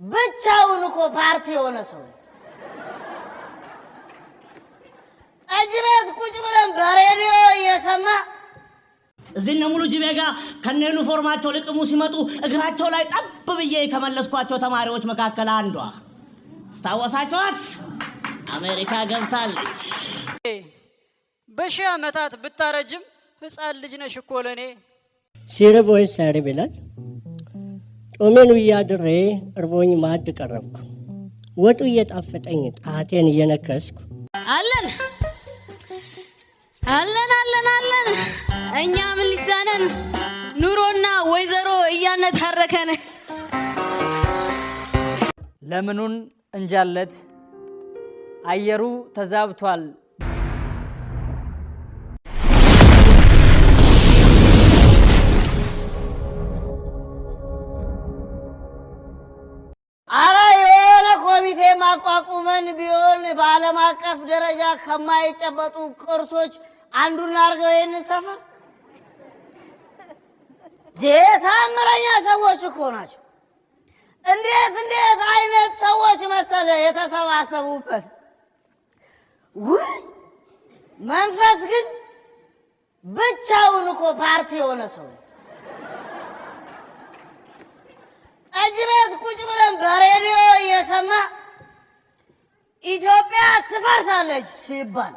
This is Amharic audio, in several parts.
ብቻውን እኮ ፓርቲ የሆነ ሰው ጠጅ ቤት ቁጭ ብለን በሬዲዮ እየሰማ እዚህ ነው ሙሉ ጅቤጋ ከነ ዩኒፎርማቸው ልቅሙ ሲመጡ እግራቸው ላይ ጠብ ብዬ ከመለስኳቸው ተማሪዎች መካከል አንዷ ስታወሳቸዋት አሜሪካ ገብታለች። በሺህ ዓመታት ብታረጅም ህፃን ልጅ ነሽ እኮ ለኔ። ሲርቦኝ ሳይርብ ይላል። ጦሜን እያድሬ እርቦኝ ማዕድ ቀረብኩ። ወጡ እየጣፈጠኝ ጣቴን እየነከስኩ አለን አለን አለን አለን እኛ ምን ሊሳነን ኑሮና ወይዘሮ እያነታረከን ለምኑን እንጃለት አየሩ ተዛብቷል። አረ የሆነ ኮሚቴ ማቋቁመን ቢሆን በዓለም አቀፍ ደረጃ ከማይጨበጡ ቅርሶች አንዱን አድርገው ይህንን ሰፈር ታምረኛ ሰዎች እኮ ናቸው። እንዴት አይነት ሰዎች መሰለ የተሰባሰቡበት። ውይ መንፈስ ግን ብቻውን እኮ ፓርቲ የሆነ ሰው ጠጅ ቤት ቁጭ ብለን በሬዲዮ እየሰማ ኢትዮጵያ ትፈርሳለች ሲባል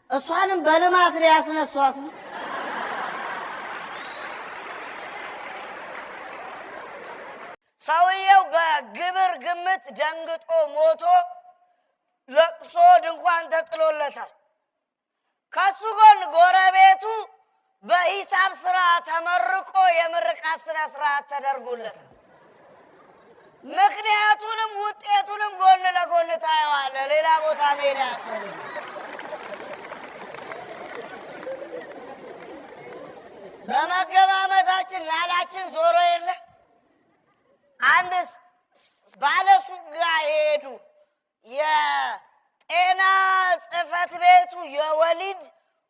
እሷንም በልማት ሊያስነሷት ነው። ሰውየው በግብር ግምት ደንግጦ ሞቶ ለቅሶ ድንኳን ተጥሎለታል። ከሱ ጎን ጎረቤቱ በሂሳብ ስራ ተመርቆ የምርቃት ስነ ስርዓት ተደርጎለታል። ምክንያቱንም ውጤቱንም ጎን ለጎን ታየዋለህ። ሌላ ቦታ መሄድ አያስፈልግም። በመገማመታችን ላላችን ዞሮ የለ አንድ ባለሱቅ ጋር ሄዱ። የጤና ጽሕፈት ቤቱ የወሊድ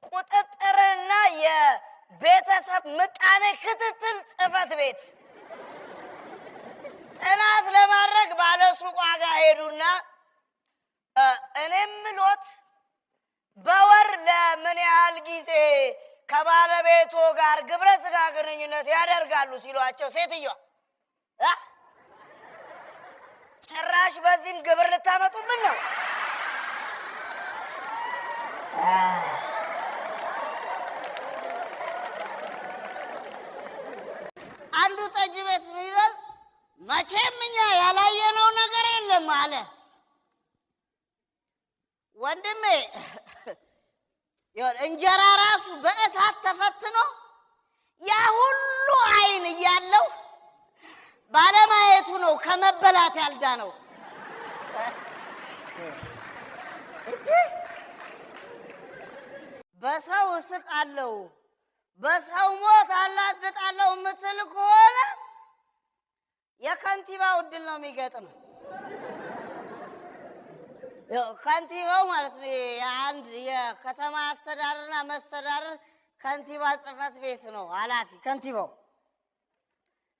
ቁጥጥርና የቤተሰብ ምጣኔ ክትትል ጽሕፈት ቤት ጥናት ለማድረግ ባለሱቋ ጋር ሄዱና እኔም ሎት በወር ለምን ያህል ጊዜ ከባለቤቶ ጋር ግብረ ስጋ ግንኙነት ያደርጋሉ ሲሏቸው ሴትዮዋ ጭራሽ በዚህም ግብር ልታመጡብን ነው? አንዱ ጠጅ ቤት ምን ይላል? መቼም እኛ ያላየነው ነገር የለም አለ። ወንድሜ እንጀራ ራሱ በእሳት ተፈትኖ ያ ሁሉ አይን እያለው ባለማየቱ ነው ከመበላት ያልዳነው። በሰው እስቃለሁ በሰው ሞት አላግጣለሁ የምትል ከሆነ የከንቲባው ዕድል ነው የሚገጥም። ከንቲባው ማለት ነው የአንድ የከተማ አስተዳደርና መስተዳደር ከንቲባ ጽሕፈት ቤት ነው ኃላፊ ከንቲባው።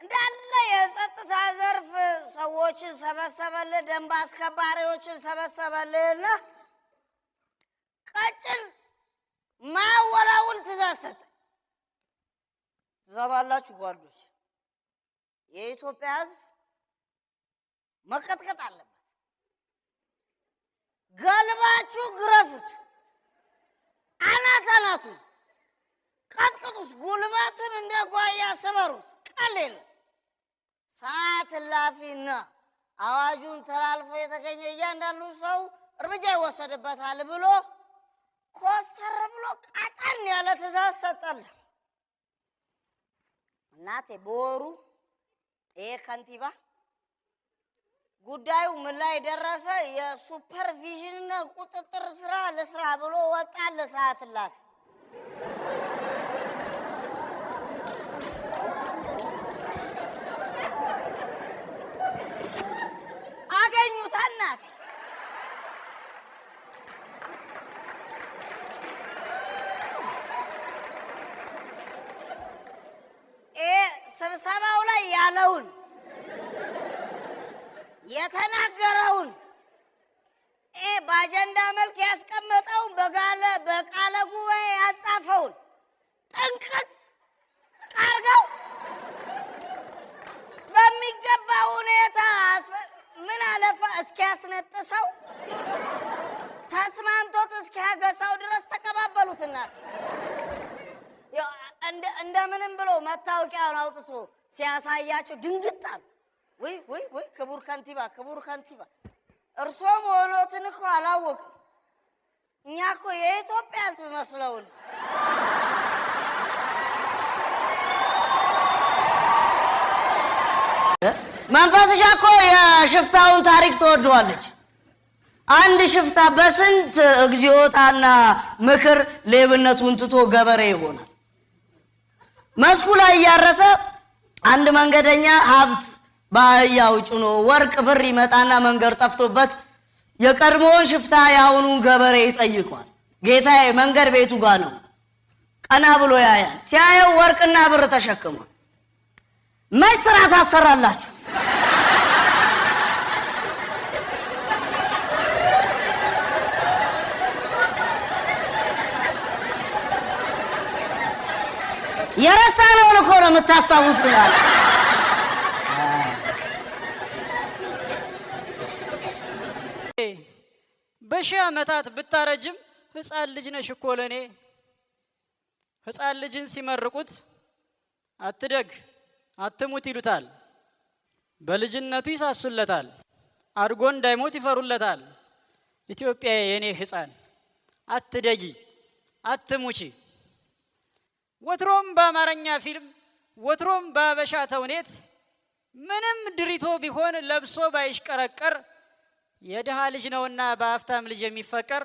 እንዳለ የጸጥታ ዘርፍ ሰዎችን ሰበሰበልህ፣ ደንብ አስከባሪዎችን ሰበሰበልህና ቀጭን ማወላውል ትእዛዝ ሰጠ። ትሰማላችሁ ጓዶች? የኢትዮጵያ ሕዝብ መቀጥቀጥ አለበት። ገልባችሁ ግረፉት፣ አናቱን ቀጥቅጡት፣ ጉልበቱን እንደ ጓያ ስበሩት። ቀል የለም። ሰዓት እላፊና አዋጁን ተላልፎ የተገኘ እያንዳንዱ ሰው እርምጃ ይወሰድበታል ብሎ ኮስተር ብሎ ቀጠን ያለ ትእዛዝ ሰጠል። እናቴ በወሩ ይሄ ከንቲባ ጉዳዩ ምን ላይ ደረሰ? የሱፐርቪዥንና ቁጥጥር ስራ ለስራ ብሎ ወጣ። ለሰዓት እላፊ አገኙት። እናቴ ስብሰባው ላይ ያሉ ያለውን የተናገረውን በአጀንዳ መልክ ያስቀመጠውን በቃለ ጉባኤ ያጻፈውን ጥንቅቅ አድርገው በሚገባ ሁኔታ ምን አለፋ እስኪያስነጥሰው ተስማምቶት እስኪያገሳው ድረስ ተቀባበሉትና እንደምንም ብሎ መታወቂያውን አውጥቶ ሲያሳያቸው ድንግጣል። ወይ ክቡር ከንቲባ እርሶ መሆኖትን እኮ አላወቅም። እኛ እኮ የኢትዮጵያ ሕዝብ መስለውን። መንፈስሻ እኮ የሽፍታውን ታሪክ ትወደዋለች። አንድ ሽፍታ በስንት እግዚኦታና ምክር ሌብነቱን ትቶ ገበሬ ይሆናል። መስኩ ላይ እያረሰ አንድ መንገደኛ ሀብት በአህያው ጭኖ ወርቅ ብር ይመጣና መንገድ ጠፍቶበት የቀድሞውን ሽፍታ የአሁኑን ገበሬ ይጠይቋል። ጌታዬ መንገድ ቤቱ ጋር ነው። ቀና ብሎ ያያል። ሲያየው ወርቅና ብር ተሸክሟል። መች ስራ ታሰራላችሁ? የረሳነውን እኮ ነው የምታስታውሱናል። በሺህ ዓመታት ብታረጅም ሕፃን ልጅ ነሽ እኮ ለኔ። ሕፃን ልጅን ሲመርቁት አትደግ አትሙት ይሉታል። በልጅነቱ ይሳሱለታል። አድጎ እንዳይሞት ይፈሩለታል። ኢትዮጵያ የኔ ሕፃን አትደጊ አትሙቺ። ወትሮም በአማርኛ ፊልም ወትሮም በአበሻ ተውኔት ምንም ድሪቶ ቢሆን ለብሶ ባይሽቀረቀር የድሃ ልጅ ነውና በአፍታም ልጅ የሚፈቀር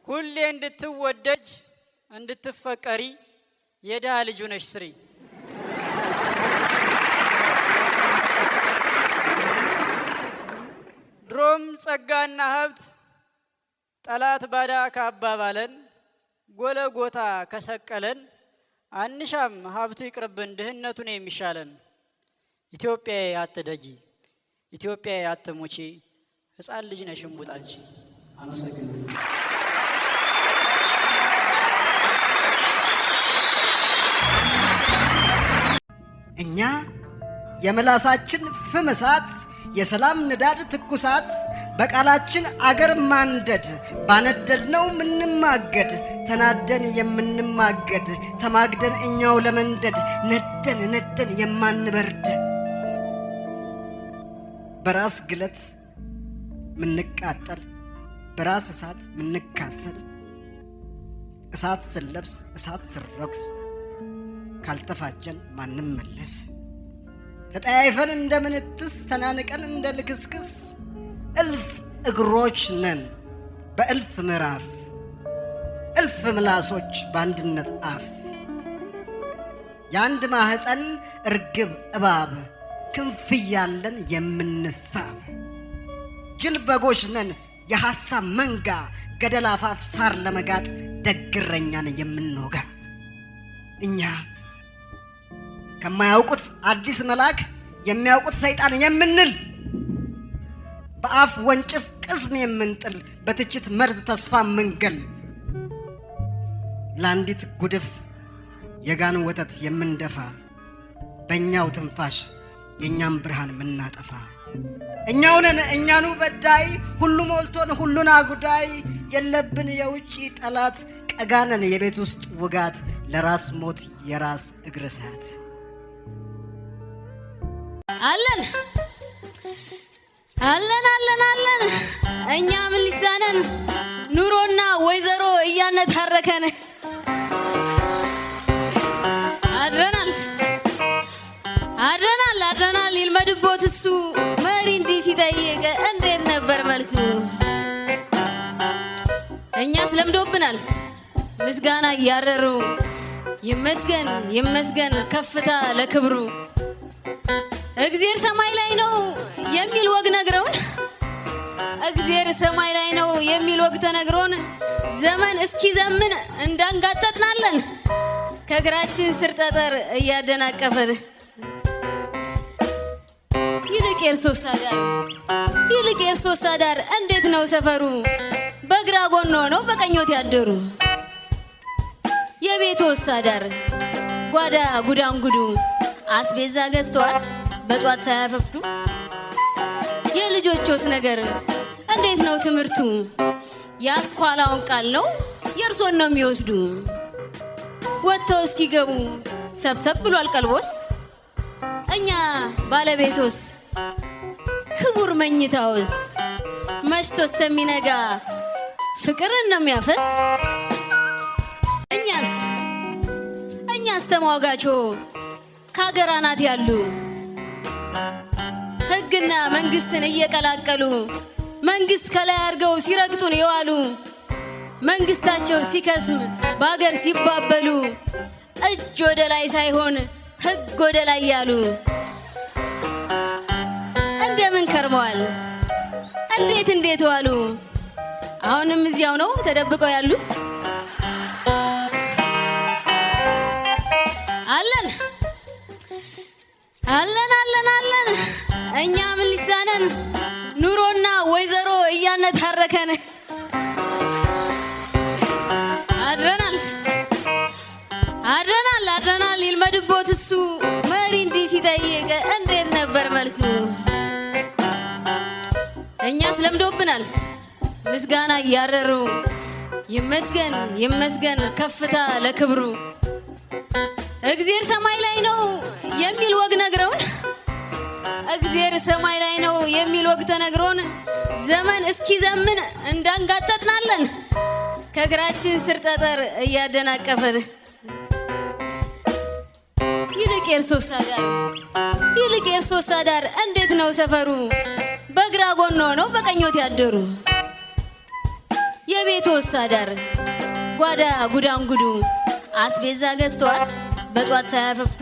ሁሌ እንድትወደጅ እንድትፈቀሪ የድሃ ልጁ ነሽ ስሪ። ድሮም ጸጋና ሀብት ጠላት ባዳ ካባባለን ጎለጎታ ከሰቀለን አንሻም ሀብቱ ይቅርብን ድህነቱን የሚሻለን። ኢትዮጵያዬ አትደጊ ኢትዮጵያዬ አትሙቺ ሕፃን ልጅ ነሽ እምቡጥ አንቺ። አመሰግናለሁ። እኛ የምላሳችን ፍም እሳት የሰላም ንዳድ ትኩሳት በቃላችን አገር ማንደድ ባነደድነው ምንማገድ ተናደን የምንማገድ ተማግደን እኛው ለመንደድ ነደን የማንበርድ በራስ ግለት ምንቃጠል በራስ እሳት ምንካሰል እሳት ስለብስ እሳት ስረክስ ካልተፋጀን ማንም መለስ ተጠያይፈን እንደምንትስ ተናንቀን እንደ ልክስክስ እልፍ እግሮች ነን በእልፍ ምዕራፍ እልፍ ምላሶች በአንድነት አፍ የአንድ ማህፀን እርግብ እባብ ክንፍ ያለን የምንሳብ ጅል በጎች ነን የሐሳብ መንጋ ገደል አፋፍ ሳር ለመጋጥ ደግረኛን የምንወጋ እኛ ከማያውቁት አዲስ መልአክ የሚያውቁት ሰይጣን የምንል በአፍ ወንጭፍ ቅስም የምንጥል በትችት መርዝ ተስፋ ምንገል ለአንዲት ጉድፍ የጋን ወተት የምንደፋ በእኛው ትንፋሽ የእኛም ብርሃን ምናጠፋ እኛው ነን እኛኑ በዳይ ሁሉ ሞልቶን ሁሉን አጉዳይ የለብን የውጪ ጠላት ቀጋነን የቤት ውስጥ ውጋት ለራስ ሞት የራስ እግር እሳት አለን አለን አለን አለን እኛ ምን ሊሳነን ኑሮና ወይዘሮ እያነታረከን አድረናል ይልመድቦት እሱ መሪ እንዲህ ሲጠይቅ እንዴት ነበር መልሱ? እኛስ ለምዶብናል ምስጋና እያረሩ ይመስገን ከፍታ ለክብሩ እግዚአብሔር ሰማይ ላይ ነው የሚል ወግ ነግረውን እግዚአብሔር ሰማይ ላይ ነው የሚል ወግ ተነግሮን ዘመን እስኪ ዘመን እንዳንጋጠጥናለን ከእግራችን ስር ጠጠር እያደናቀፈን ይልቅ የእርሶስ አዳር ይልቅ የእርሶስ አዳር እንዴት ነው ሰፈሩ? በግራ ጎን ሆነው በቀኞት ያደሩ የቤቶስ አዳር ጓዳ ጉዳንጉዱ አስቤዛ ገዝተዋል በጧት ሳያረፍዱ? የልጆቾስ ነገር እንዴት ነው ትምህርቱ? ያስኳላውን ቃል ነው የእርሶን ነው የሚወስዱ? ወጥተው እስኪገቡ ሰብሰብ ብሏል ቀልቦስ? እኛ ባለቤቶስ ክቡር መኝታውስ መሽቶ እስከሚነጋ ፍቅርን ነው የሚያፈስ? እኛስ ተሟጋቾ ከሀገር አናት ያሉ ሕግና መንግስትን እየቀላቀሉ መንግስት ከላይ አድርገው ሲረግጡን የዋሉ መንግስታቸው ሲከስም በሀገር ሲባበሉ እጅ ወደ ላይ ሳይሆን ሕግ ወደ ላይ ያሉ እንደምን ከርመዋል? እንዴት ዋሉ? አሁንም እዚያው ነው ተደብቀው ያሉ? አለን እኛ ምን ሊሳነን? ኑሮና ወይዘሮ እያነታረከን አድረናል ይልመድቦት እሱ መሪ እንዲህ ሲጠይቅ እንዴት ነበር መልሱ? እኛስ ለምዶብናል ምስጋና እያረሩ ይመስገን ከፍታ ለክብሩ። እግዚአብሔር ሰማይ ላይ ነው የሚል ወግ ነግረውን እግዚአብሔር ሰማይ ላይ ነው የሚል ወግ ተነግሮን ዘመን እስኪ ዘምን እንዳንጋጠጥናለን ከእግራችን ስር ጠጠር እያደናቀፈን ይልቅ የእርሶስ አዳር እንዴት ነው ሰፈሩ? በግራ ጎን ሆነው በቀኞት ያደሩ የቤቶስ አዳር ጓዳ ጉዳንጉዱ አስቤዛ ገዝተዋል በጧት ሳያረፍዱ?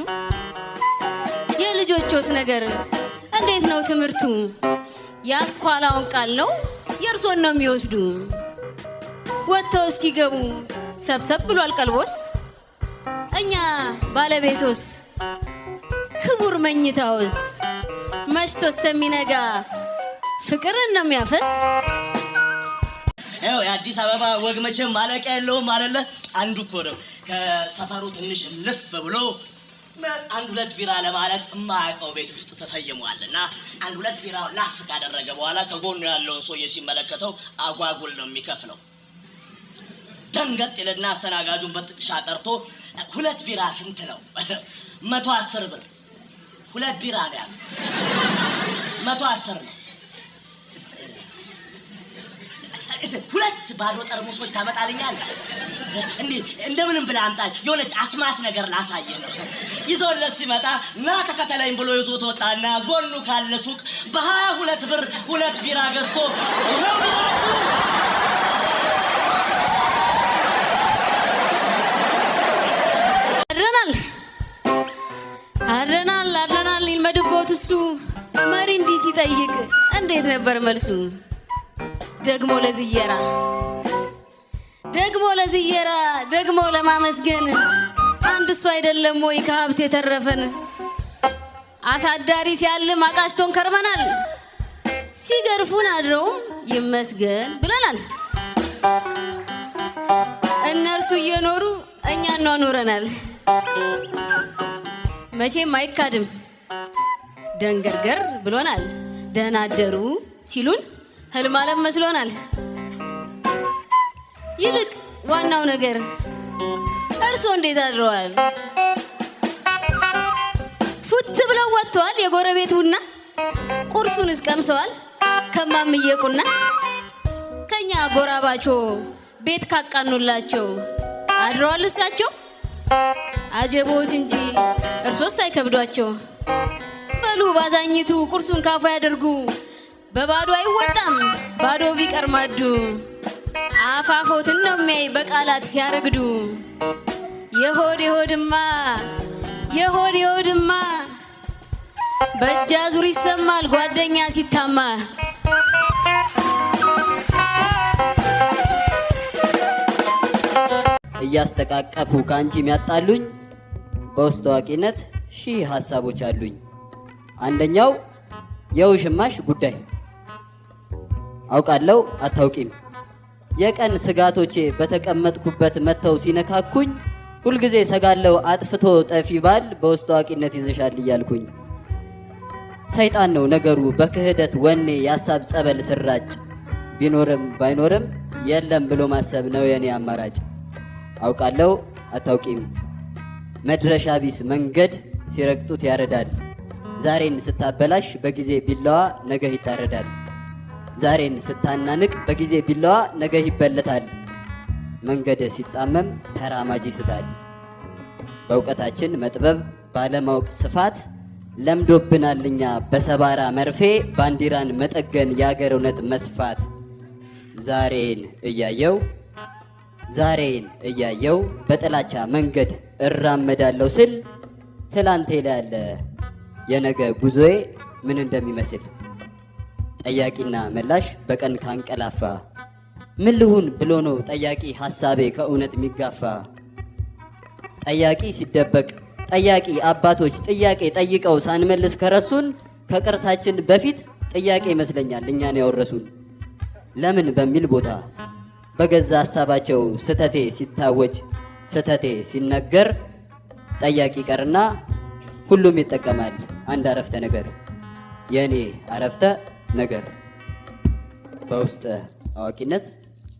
የልጆቾስ ነገር እንዴት ነው ትምህርቱ? ያስኳላውን ቃል ነው የእርሶን ነው የሚወስዱ? ወጥተው እስኪገቡ ሰብሰብ ብሏል ቀልቦስ? እኛ ባለቤቶስ ክቡር መኝታውስ መሽቶ እስከሚነጋ ፍቅርን ነው የሚያፈስ? ያው የአዲስ አበባ ወግ መቼም ማለቂያ የለውም አይደለ? አንዱ እኮ ነው ከሰፈሩ ትንሽ ልፍ ብሎ አንድ ሁለት ቢራ ለማለት የማያውቀው ቤት ውስጥ ተሰይሟልና አንድ ሁለት ቢራ ላፍ ካደረገ በኋላ ከጎኑ ያለውን ሰውዬ ሲመለከተው አጓጉል ነው የሚከፍለው። ደንገጥ ይልና አስተናጋጁን በጥቅሻ ጠርቶ ሁለት ቢራ ስንት ነው? 110 ብር። ሁለት ቢራ ነው ያለው 110 ነው። ሁለት ባዶ ጠርሙሶች ታመጣልኛለህ? እንደምንም ብለህ አምጣል። የሆነች አስማት ነገር ላሳየህ ነው። ይዞለት ሲመጣ ና ተከተለኝ ብሎ ይዞት ወጣና ጎኑ ካለ ሱቅ በ22 ብር ሁለት ቢራ ገዝቶ አድረናል ይልመድቦት እሱ መሪ እንዲህ ሲጠይቅ እንዴት ነበር መልሱ? ደግሞ ለዝየራ ደግሞ ለማመስገን አንድ እሱ አይደለም ወይ ከሀብት የተረፈን? አሳዳሪ ሲያልም አቃሽቶን ከርመናል፣ ሲገርፉን አድረውም ይመስገን ብለናል። እነርሱ እየኖሩ እኛ ኖረናል። መቼም አይካድም ደንገርገር ብሎናል። ደህና አደሩ ሲሉን ህልም አለም መስሎናል። ይልቅ ዋናው ነገር እርሶ እንዴት አድረዋል? ፉት ብለው ወጥተዋል የጎረቤቱና ቁርሱን እስቀምሰዋል ከማምየቁና ከኛ ጎራባቾ ቤት ካቃኑላቸው አድረዋል እሳቸው። አጀቦት እንጂ እርሶስ አይከብዷቸው። በሉ ባዛኝቱ ቁርሱን ካፋ ያደርጉ፣ በባዶ አይወጣም ባዶ ቢቀር ማዱ። አፋፎትን ነው የሚያይ በቃላት ሲያረግዱ። የሆድማ በእጅ አዙር ይሰማል ጓደኛ ሲታማ። እያስተቃቀፉ ካንቺ የሚያጣሉኝ በውስጥ ታዋቂነት ሺህ ሐሳቦች አሉኝ። አንደኛው የውሽማሽ ጉዳይ። አውቃለሁ አታውቂም። የቀን ስጋቶቼ በተቀመጥኩበት መተው ሲነካኩኝ ሁልጊዜ ሰጋለው አጥፍቶ ጠፊ ባል በውስጥ ታዋቂነት ይዘሻል እያልኩኝ። ሰይጣን ነው ነገሩ በክህደት ወኔ የሀሳብ ጸበል ስራጭ። ቢኖርም ባይኖርም የለም ብሎ ማሰብ ነው የኔ አማራጭ። አውቃለሁ አታውቂም። መድረሻ ቢስ መንገድ ሲረግጡት ያረዳል። ዛሬን ስታበላሽ በጊዜ ቢላዋ ነገ ይታረዳል። ዛሬን ስታናንቅ በጊዜ ቢላዋ ነገ ይበለታል። መንገድ ሲጣመም ተራማጅ ይስታል። በእውቀታችን መጥበብ ባለማወቅ ስፋት ለምዶብናልኛ በሰባራ መርፌ ባንዲራን መጠገን የአገር እውነት መስፋት። ዛሬን እያየው በጥላቻ መንገድ እራመዳለሁ ስል ትላንቴ ላይ ያለ የነገ ጉዞዬ ምን እንደሚመስል ጠያቂና መላሽ በቀን ካንቀላፋ ምን ልሁን ብሎ ነው ጠያቂ ሐሳቤ ከእውነት የሚጋፋ። ጠያቂ ሲደበቅ ጠያቂ አባቶች ጥያቄ ጠይቀው ሳንመልስ ከረሱን ከቅርሳችን በፊት ጥያቄ ይመስለኛል እኛን ያወረሱን። ለምን በሚል ቦታ በገዛ ሐሳባቸው ስተቴ ሲታወጅ ስተቴ ሲነገር ጠያቂ ቀርና ሁሉም ይጠቀማል አንድ አረፍተ ነገር የኔ አረፍተ ነገር። በውስጥ አዋቂነት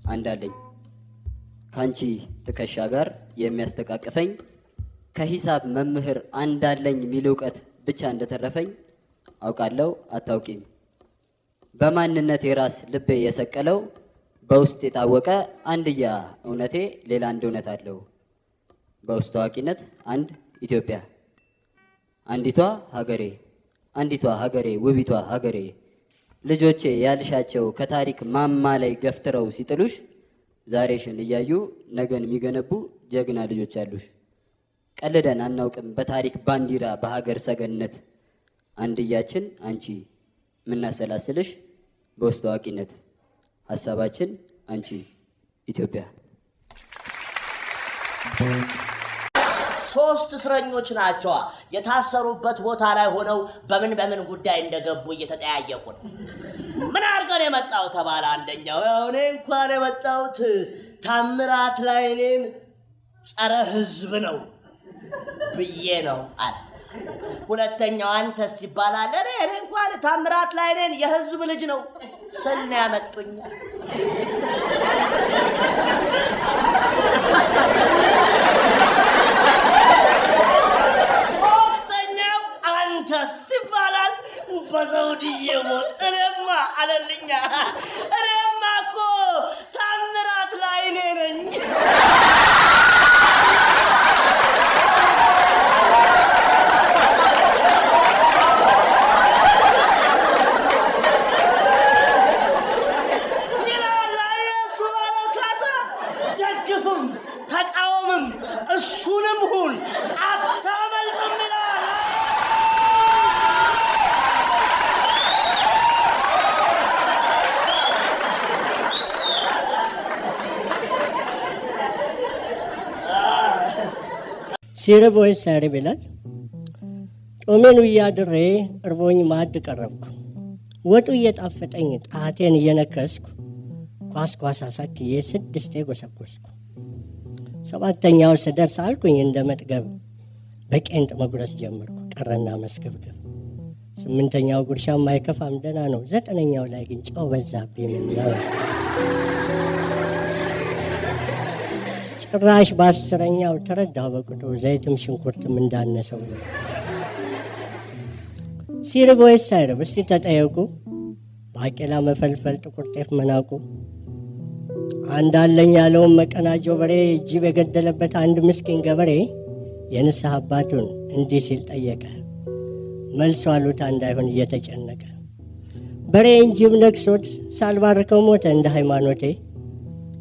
አንዳለኝ ካንቺ ትከሻ ጋር የሚያስተቃቅፈኝ ከሂሳብ መምህር አንዳለኝ ሚል እውቀት ብቻ እንደተረፈኝ አውቃለሁ አታውቂም። በማንነት የራስ ልቤ የሰቀለው በውስጥ የታወቀ አንድያ እውነቴ ሌላ አንድ እውነት አለው። በውስጥ ታዋቂነት አንድ ኢትዮጵያ አንዲቷ ሀገሬ ውቢቷ ሀገሬ ልጆቼ ያልሻቸው ከታሪክ ማማ ላይ ገፍትረው ሲጥሉሽ ዛሬሽን እያዩ ነገን የሚገነቡ ጀግና ልጆች አሉሽ። ቀልደን አናውቅም በታሪክ ባንዲራ በሀገር ሰገነት አንድያችን አንቺ ምናሰላስልሽ በውስጥ ታዋቂነት ሀሳባችን አንቺ ኢትዮጵያ። ሶስት እስረኞች ናቸዋ የታሰሩበት ቦታ ላይ ሆነው በምን ጉዳይ እንደገቡ እየተጠያየቁ ነው። ምን አድርገን የመጣው ተባለ አንደኛው። እኔ እንኳን የመጣሁት ታምራት ላይኔን ጸረ ህዝብ ነው ብዬ ነው አለ። ሁለተኛው አንተስ ይባላል። እኔ እንኳን ታምራት ላይኔን የህዝብ ልጅ ነው ስል ነው ያመጡኝ። ሶስተኛው አንተስ ይባላል በዘውድዬ ሞት እኔማ አለልኛ። እኔማ እኮ ታምራት ላይኔ ነኝ። ተቃወምም እሱንም ሁን አታመልጥም ይላል። ሲርብ ወይስ ሳይርብ ይላል። ጦሜን እያድሬ እርቦኝ ማዕድ ቀረብኩ። ወጡ እየጣፈጠኝ ጣቴን እየነከስኩ ኳስ አሳክዬ 6 ጎሰጎስኩ። 7ኛው ስደርስ አልኩኝ እንደ መጥገብ በቄንጥ መጉረስ ጀመርኩ ቀረና መስገብገብ። 8ኛው ጉርሻም አይከፋም ደህና ነው። 9ኛው ላይ ግን ጨው በዛብኝ ምነው። ጭራሽ በ10ኛው ተረዳሁ በቁጡ ዘይትም ሽንኩርትም እንዳነሰው። ሲርብ ወይስ ሳይርብ እስቲ ተጠየቁ። ባቄላ መፈልፈል ጥቁር ጤፍ መናቁ። አንዳለኝ ያለውን መቀናጆ በሬ ጅብ የገደለበት አንድ ምስኪን ገበሬ የንስሐ አባቱን እንዲህ ሲል ጠየቀ። መልሶ አሉታ እንዳይሆን እየተጨነቀ በሬን ጅብ ነክሶት ሳልባርከው ሞተ እንደ ሃይማኖቴ።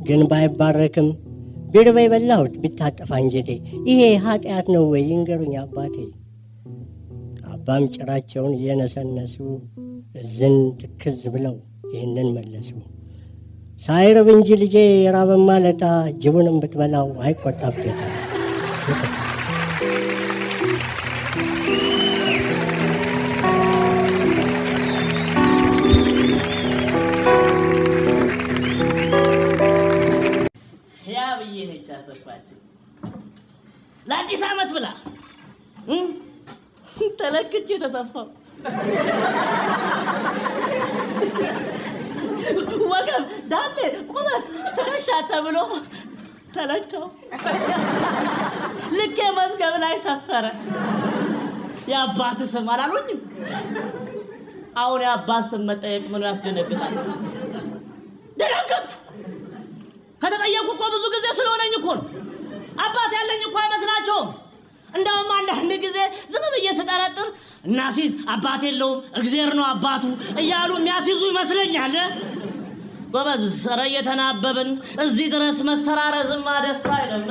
ግን ባይባረክም ቢርበይ በላሁት ቢታጠፋ እንጀቴ። ይሄ ኃጢአት ነው ወይ ይንገሩኝ አባቴ። አባም ጭራቸውን እየነሰነሱ እዝን ትክዝ ብለው ይህንን መለሱ። ሳይርብ እንጂ ልጄ የራበን ማለታ ጅቡንም ብትበላው አይቆጣም ጌታ። ነች ያሰፋችኝ ለአዲስ ዓመት ብላ ተለክቼ ተሰፋው ወገብ ዳሌ ቁመት ትከሻ ተብሎ ተለካው ልኬ መዝገብ ላይ ሰፈረ የአባት ስም አላሉኝም አሁን የአባት ስም መጠየቅ ምን ያስደነግጣል ደነገጥኩ ከተጠየቁ እኮ ብዙ ጊዜ ስለሆነኝ እኮ ነው አባት ያለኝ እኮ አይመስላቸውም እንደውም አንዳንድ ጊዜ ዝም ብዬ ስጠረጥር እናሲዝ አባት የለውም እግዚአብሔር ነው አባቱ እያሉ የሚያስይዙ ይመስለኛል ጎበዝ ኧረ እየተናበብን እዚህ ድረስ መሰራረዝማ ደስ አይልም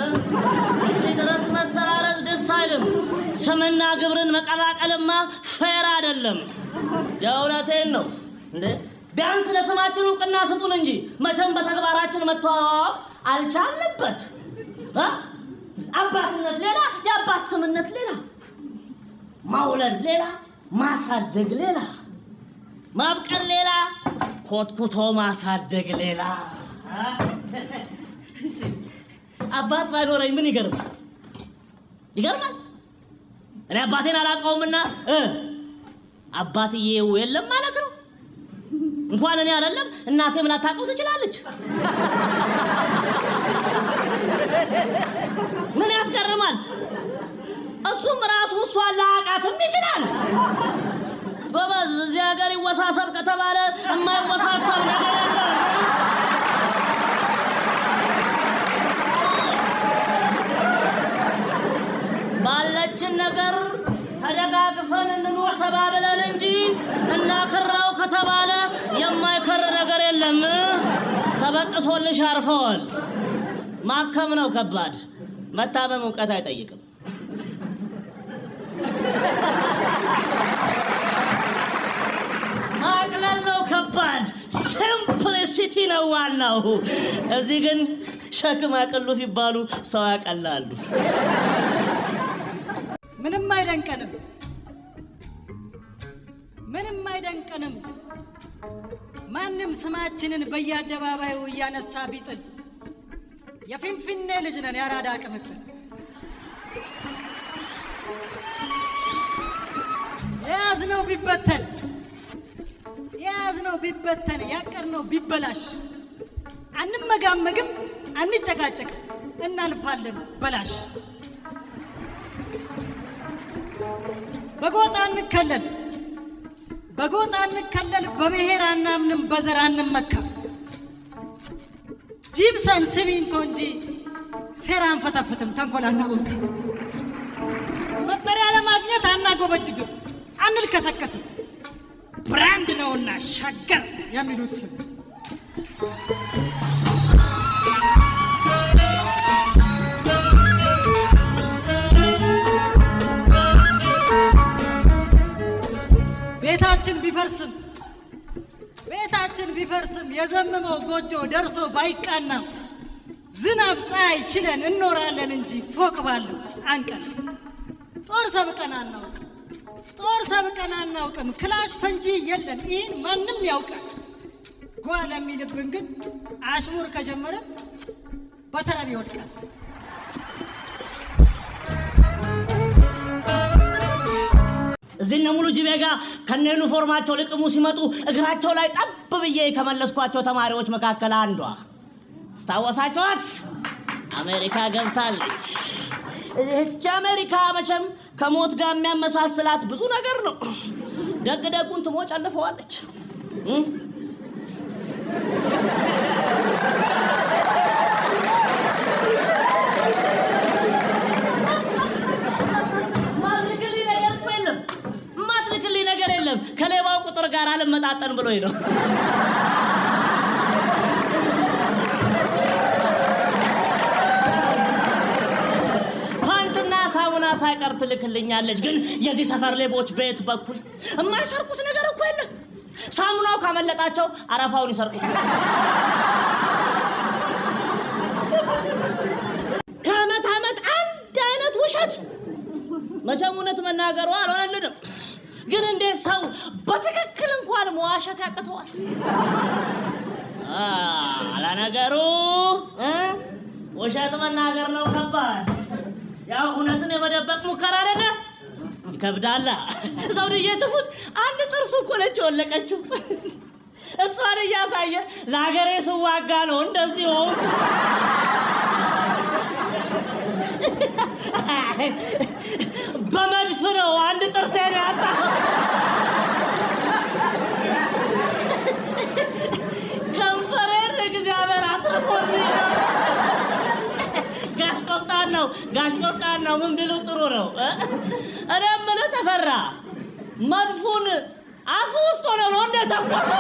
እዚህ ድረስ መሰራረዝ ደስ አይልም ስምና ግብርን መቀላቀልማ ፌር አይደለም የእውነቴን ነው እንዴ ቢያንስ ለስማችን እውቅና ስጡን እንጂ መቼም በተግባራችን መተዋወቅ አልቻልንበት አባትነት ሌላ የአባት ስምነት ሌላ ማውለድ ሌላ ማሳደግ ሌላ ማብቀል ሌላ ኮትኩቶ ማሳደግ ሌላ አባት ባይኖረኝ ምን ይገርማል እኔ አባቴን አላውቀውምና አባትዬው የለም ማለት ነው እንኳን እኔ አይደለም እናቴም ላታውቀው ትችላለች ምን ያስገርማል እሱም ራሱ እሷን ላያውቃትም ይችላል ጎበዝ እዚህ ሀገር ይወሳሰብ ከተባለ የማይወሳሰብ ነገር የለም ባለችን ነገር ተደጋግፈን እንኖር ተባብለን እንጂ እናክራው ከተባለ የማይከር ነገር የለም ተበጥሶልሽ አርፈዋል ማከም ነው ከባድ መታመም እውቀት አይጠይቅም ማቅለል ነው ከባድ ሲምፕሊሲቲ ነው ዋናው እዚህ ግን ሸክም አቅሉ ሲባሉ ሰው ያቀላሉ ምንም አይደንቀንም ማንም ስማችንን በየአደባባዩ እያነሳ ቢጥል የፊንፊኔ ልጅ ነን ያራዳ ቅምጥል የያዝነው ቢበተን ያቀርነው ቢበላሽ አንመጋመግም አንጨቃጨቅም እናልፋለን በላሽ በጎጣ እንከለል በብሔር አናምንም በዘር አንመካም ጂፕሰን ሲሚንቶ እንጂ ሴራ አንፈተፍትም ተንኮል አናወቅም መጠሪያ ለማግኘት አናጎበድድም አንልከሰከስም ብራንድ ነውና ሸገር የሚሉት ስም ቤታችን ቢፈርስም የዘመመው ጎጆ ደርሶ ባይቃና ዝናብ ፀሐይ ችለን እንኖራለን እንጂ ፎቅ ባለው አንቀን ጦር ሰብቀን አናውቅም ክላሽ ፈንጂ የለን ይህን ማንም ያውቃል ጓል የሚልብን ግን አሽሙር ከጀመረ በተራብ ይወድቃል እዚህ ነው ሙሉ ጅቤጋ ከነ ዩኒፎርማቸው ልቅሙ ሲመጡ እግራቸው ላይ ጠብ ብዬ ከመለስኳቸው ተማሪዎች መካከል አንዷ ስታወሳቸዋት አሜሪካ ገብታለች እቺ አሜሪካ መቼም ከሞት ጋር የሚያመሳስላት ብዙ ነገር ነው ደግደጉን ትሞጭ አልፈዋለች ከሌባው ቁጥር ጋር አልመጣጠን ብሎኝ ነው ፓንትና ሳሙና ሳይቀር ትልክልኛለች ግን የዚህ ሰፈር ሌቦች ቤት በኩል የማይሰርቁት ነገር እኮ የለም ሳሙናው ካመለጣቸው አረፋውን ይሰርቁት ከዓመት ዓመት አንድ አይነት ውሸት መቼም እውነት መናገሩ አልሆነልንም ግን እንዴት ሰው በትክክል እንኳን መዋሸት ያቅተዋል? አላነገሩ ውሸት መናገር ነው ከባድ። ያው እውነትን የመደበቅ ሙከራ አይደለ? ይከብዳላ። ሰውዬ ትሙት አንድ ጥርሱ እኮ ነች የወለቀችው። እሷን እያሳየ ለሀገሬ ስዋጋ ነው እንደዚህ ሆንኩ። በመድፍ ነው አንድ ጥርሴን ያጣሁ። ከንፈሬን እግዚአብሔር አትርፎልኝ ነው። ጋሽ ቆፍጣን ነው ምን ቢሉ ጥሩ ነው። እኔ የምልህ ተፈራ መድፉን አፉ ውስጥ ሆነ ነው እንደ ተቆጡ።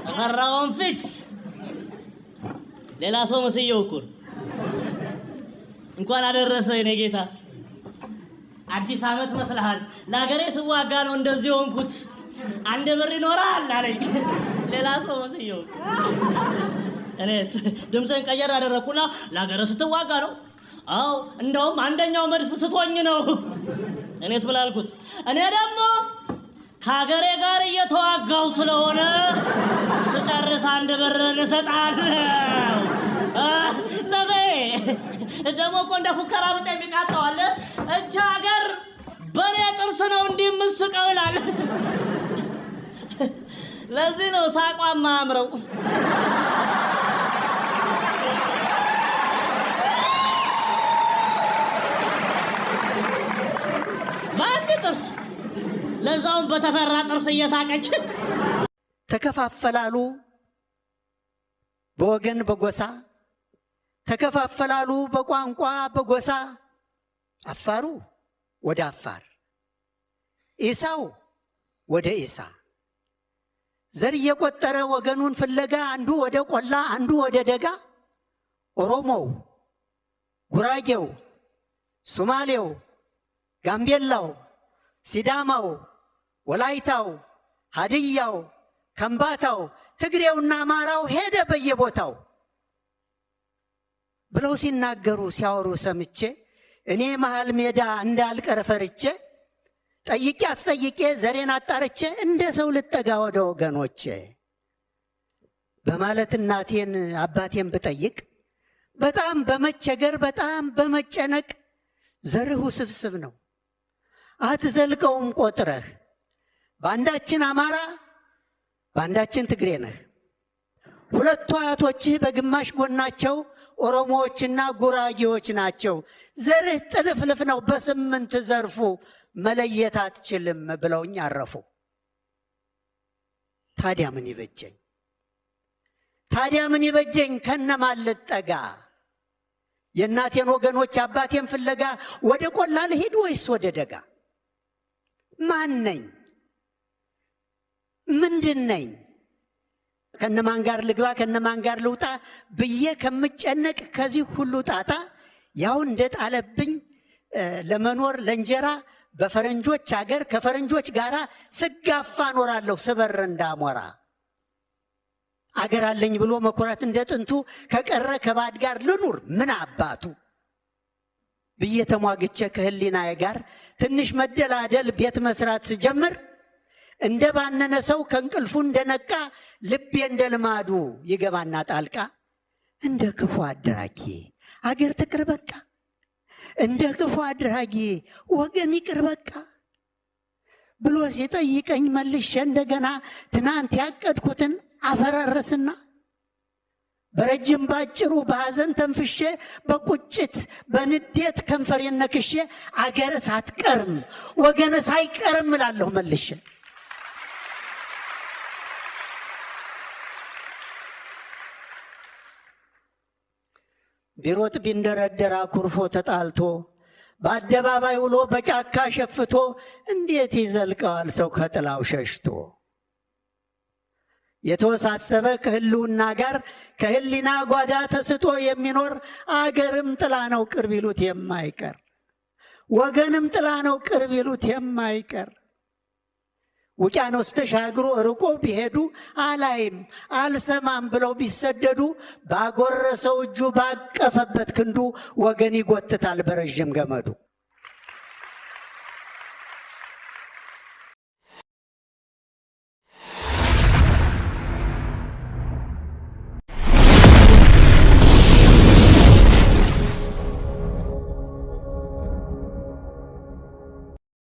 ተፈራውን ፊክስ ሌላ ሰው መስየው እኮ እንኳን አደረሰ የኔ ጌታ። አዲስ ዓመት መስልሃል። ለሀገሬ ስዋጋ ነው እንደዚህ ሆንኩት። አንድ ብር ይኖራል አለኝ። ሌላ ሰው መስየው እኔስ ድምፅን ቀየር አደረኩና ለሀገሬ ስትዋጋ ነው። አዎ እንደውም አንደኛው መድፍ ስቶኝ ነው። እኔስ ብላልኩት እኔ ደግሞ ከሀገሬ ጋር እየተዋጋው ስለሆነ ስጨርስ አንድ ብር እንሰጣለሁ። ተቤ ደግሞ እኮ እንደ ፉከራ ብጤ የሚቃጠዋል። እቻ ሀገር በኔ ጥርስ ነው እንዲህ የምስቀው ይላል። ለዚህ ነው ሳቋ ማምረው። በአንድ ጥርስ ለዛውም በተፈራ ጥርስ እየሳቀች ተከፋፈላሉ በወገን በጎሳ ተከፋፈላሉ በቋንቋ በጎሳ አፋሩ ወደ አፋር ኢሳው ወደ ኢሳ ዘር እየቆጠረ ወገኑን ፍለጋ አንዱ ወደ ቆላ አንዱ ወደ ደጋ ኦሮሞው ጉራጌው ሶማሌው ጋምቤላው ሲዳማው ወላይታው ሀድያው ከምባታው ትግሬውና አማራው ሄደ በየቦታው ብለው ሲናገሩ ሲያወሩ ሰምቼ እኔ መሃል ሜዳ እንዳልቀር ፈርቼ ጠይቄ አስጠይቄ ዘሬን አጣርቼ እንደ ሰው ልጠጋ ወደ ወገኖቼ በማለት እናቴን አባቴን ብጠይቅ በጣም በመቸገር በጣም በመጨነቅ ዘርህ ውስብስብ ነው አትዘልቀውም ቆጥረህ በአንዳችን አማራ በአንዳችን ትግሬ ነህ። ሁለቱ አያቶችህ በግማሽ ጎናቸው ኦሮሞዎችና ጉራጌዎች ናቸው። ዘርህ ጥልፍልፍ ነው በስምንት ዘርፉ መለየት አትችልም ብለውኝ አረፉ። ታዲያ ምን ይበጀኝ? ታዲያ ምን ይበጀኝ? ከነማን ልጠጋ? የእናቴን ወገኖች አባቴን ፍለጋ ወደ ቆላ ልሄድ ወይስ ወደ ደጋ? ማን ነኝ? ምንድን ነኝ? ከነማን ጋር ልግባ ከነማን ጋር ልውጣ ብዬ ከምጨነቅ ከዚህ ሁሉ ጣጣ ያው እንደጣለብኝ ለመኖር ለእንጀራ በፈረንጆች ሀገር ከፈረንጆች ጋር ስጋፋ ኖራለሁ ስበር እንዳሞራ። አገር አለኝ ብሎ መኩራት እንደ ጥንቱ ከቀረ ከባድ ጋር ልኑር ምን አባቱ ብዬ ተሟግቼ ከህሊናዬ ጋር ትንሽ መደላደል ቤት መስራት ስጀምር እንደ ባነነ ሰው ከእንቅልፉ እንደነቃ ልቤ እንደ ልማዱ ይገባና ጣልቃ እንደ ክፉ አድራጊ አገር ትቅር በቃ እንደ ክፉ አድራጊ ወገን ይቅር በቃ ብሎ ሲጠይቀኝ መልሼ እንደገና ትናንት ያቀድኩትን አፈራረስና በረጅም ባጭሩ በሐዘን ተንፍሼ በቁጭት በንዴት ከንፈሬን ነክሼ አገርስ አትቀርም ወገንስ አይቀርም እላለሁ መልሼ። ቢሮጥ ቢንደረደር አኩርፎ ተጣልቶ በአደባባይ ውሎ በጫካ ሸፍቶ እንዴት ይዘልቀዋል ሰው ከጥላው ሸሽቶ? የተወሳሰበ ከህልውና ጋር ከህሊና ጓዳ ተስጦ የሚኖር አገርም ጥላ ነው ቅርብ ይሉት የማይቀር ወገንም ጥላ ነው ቅርብ ይሉት የማይቀር ውቅያኖስ ተሻግሮ ርቆ ቢሄዱ አላይም አልሰማም ብለው ቢሰደዱ ባጎረሰው እጁ ባቀፈበት ክንዱ ወገን ይጎትታል በረዥም ገመዱ።